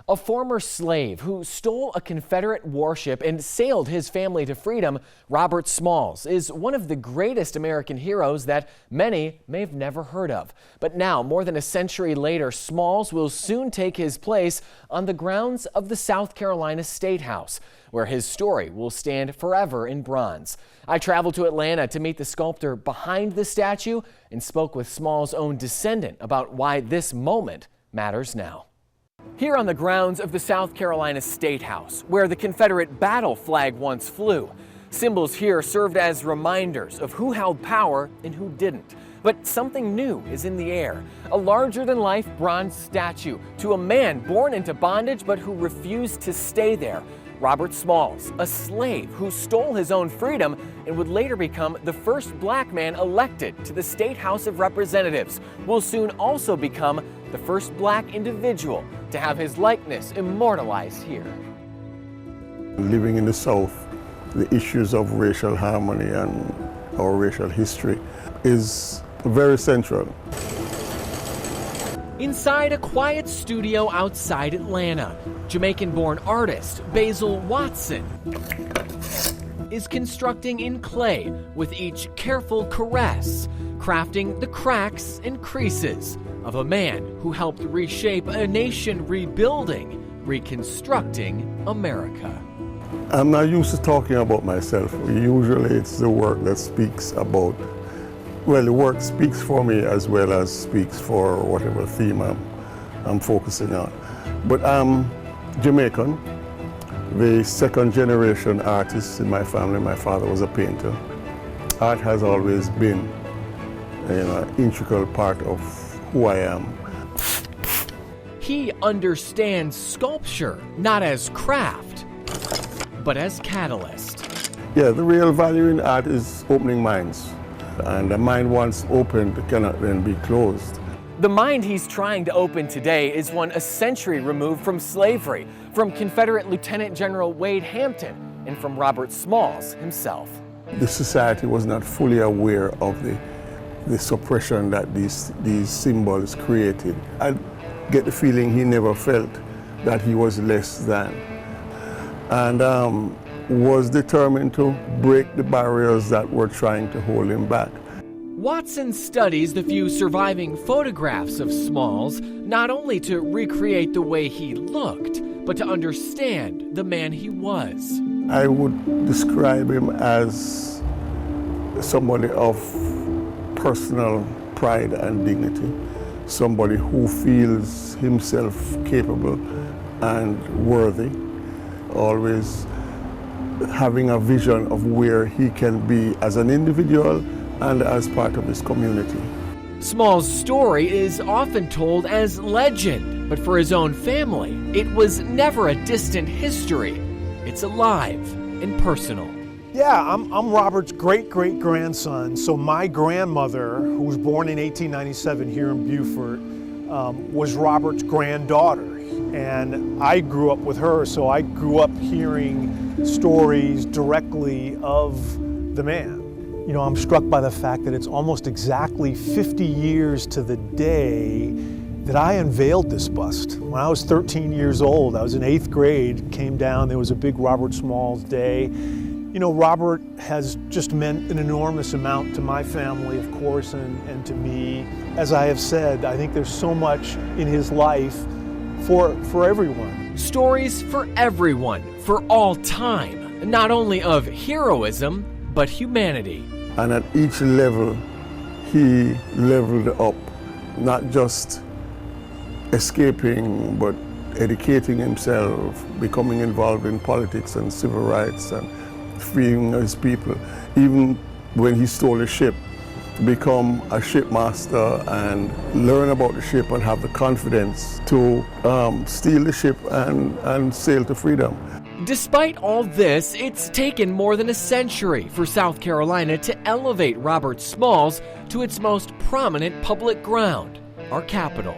A former slave who stole a Confederate warship and sailed his family to freedom, Robert Smalls, is one of the greatest American heroes that many may have never heard of. But now, more than a century later, Smalls will soon take his place on the grounds of the South Carolina State House, where his story will stand forever in bronze. I traveled to Atlanta to meet the sculptor behind the statue and spoke with Smalls' own descendant about why this moment matters now. Here on the grounds of the South Carolina State House, where the Confederate battle flag once flew, symbols here served as reminders of who held power and who didn't. But something new is in the air, a larger-than-life bronze statue to a man born into bondage but who refused to stay there. Robert Smalls, a slave who stole his own freedom and would later become the first black man elected to the State House of Representatives, will soon also become the first black individual to have his likeness immortalized here. Living in the South, the issues of racial harmony and our racial history is very central. Inside a quiet studio outside Atlanta, Jamaican-born artist Basil Watson is constructing in clay with each careful caress, crafting the cracks and creases of a man who helped reshape a nation rebuilding, reconstructing America. I'm not used to talking about myself. Usually it's the work that speaks about, well, the work speaks for me as well as speaks for whatever theme I'm focusing on. But I'm Jamaican, the second generation artist in my family. My father was a painter. Art has always been an integral part of who I am. He understands sculpture not as craft, but as catalyst. Yeah, the real value in art is opening minds. And a mind once opened cannot then be closed. The mind he's trying to open today is one a century removed from slavery, from Confederate Lieutenant General Wade Hampton, and from Robert Smalls himself. The society was not fully aware of the suppression that these symbols created. I get the feeling he never felt that he was less than, and was determined to break the barriers that were trying to hold him back. Watson studies the few surviving photographs of Smalls, not only to recreate the way he looked, but to understand the man he was. I would describe him as somebody of personal pride and dignity, somebody who feels himself capable and worthy, always having a vision of where he can be as an individual and as part of his community. Smalls' story is often told as legend, but for his own family, it was never a distant history. It's alive and personal. Yeah, I'm Robert's great-great-grandson. So my grandmother, who was born in 1897 here in Beaufort, was Robert's granddaughter. And I grew up with her, so I grew up hearing stories directly of the man. You know, I'm struck by the fact that it's almost exactly 50 years to the day that I unveiled this bust. When I was 13 years old, I was in 8th grade, came down, there was a big Robert Smalls Day. You know, Robert has just meant an enormous amount to my family, of course, and to me. As I have said, I think there's so much in his life for everyone. Stories for everyone, for all time, not only of heroism, but humanity. And at each level, he leveled up, not just escaping, but educating himself, becoming involved in politics and civil rights and freeing his people. Even when he stole a ship, become a shipmaster and learn about the ship and have the confidence to steal the ship and sail to freedom. Despite all this, it's taken more than a century for South Carolina to elevate Robert Smalls to its most prominent public ground, our capital.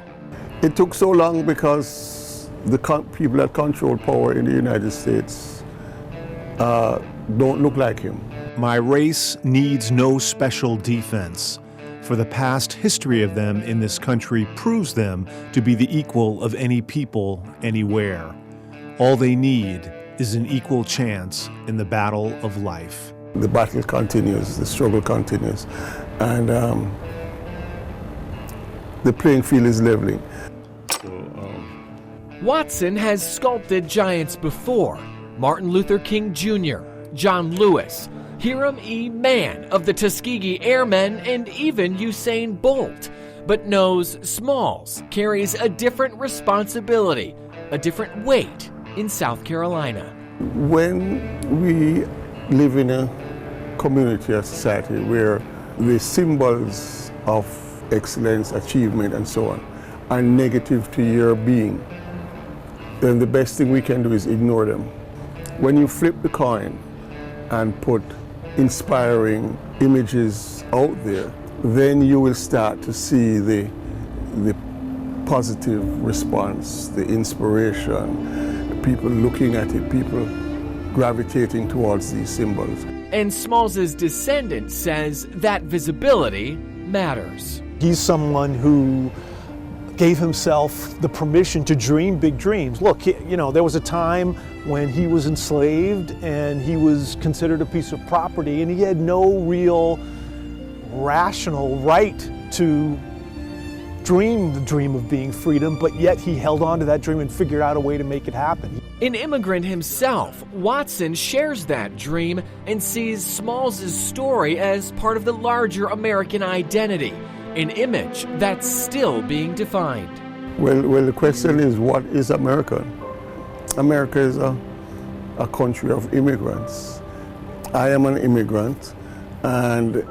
It took so long because the people that control power in the United States don't look like him. My race needs no special defense. for the past history of them in this country proves them to be the equal of any people anywhere. All they need is an equal chance in the battle of life. The battle continues, the struggle continues, and the playing field is leveling. Watson has sculpted giants before: Martin Luther King Jr., John Lewis, Hiram E. Mann of the Tuskegee Airmen, and even Usain Bolt. But knows Smalls carries a different responsibility, a different weight in South Carolina. When we live in a community, a society where the symbols of excellence, achievement, and so on are negative to your being, then the best thing we can do is ignore them. When you flip the coin and put inspiring images out there, then you will start to see the positive response, the inspiration, people looking at it, people gravitating towards these symbols. And Smalls' descendant says that visibility matters. He's someone who gave himself the permission to dream big dreams. Look, there was a time when he was enslaved and he was considered a piece of property, and he had no real rational right to dream the dream of being freedom, but yet he held on to that dream and figured out a way to make it happen. An immigrant himself, Watson shares that dream and sees Smalls' story as part of the larger American identity, an image that's still being defined. Well, the question is, what is America? America is a country of immigrants. I am an immigrant, and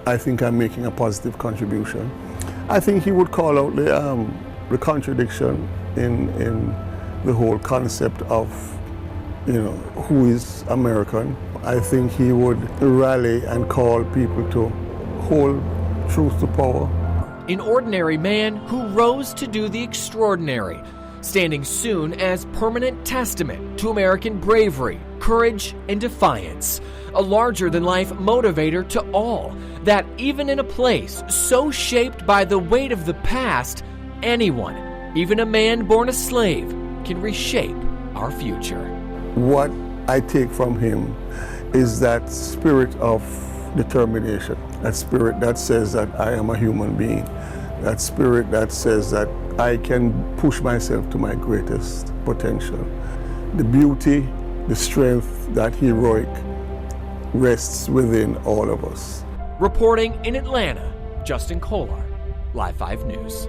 I think I'm making a positive contribution. I think he would call out the contradiction in the whole concept of, who is American. I think he would rally and call people to hold truth to power. An ordinary man who rose to do the extraordinary, standing soon as permanent testament to American bravery, courage, and defiance. A larger-than-life motivator to all, that even in a place so shaped by the weight of the past, anyone, even a man born a slave, can reshape our future. What I take from him is that spirit of determination, that spirit that says that I am a human being, that spirit that says that I can push myself to my greatest potential. The beauty, the strength, that heroic rests within all of us. Reporting in Atlanta, Justin Kolar, Live 5 News.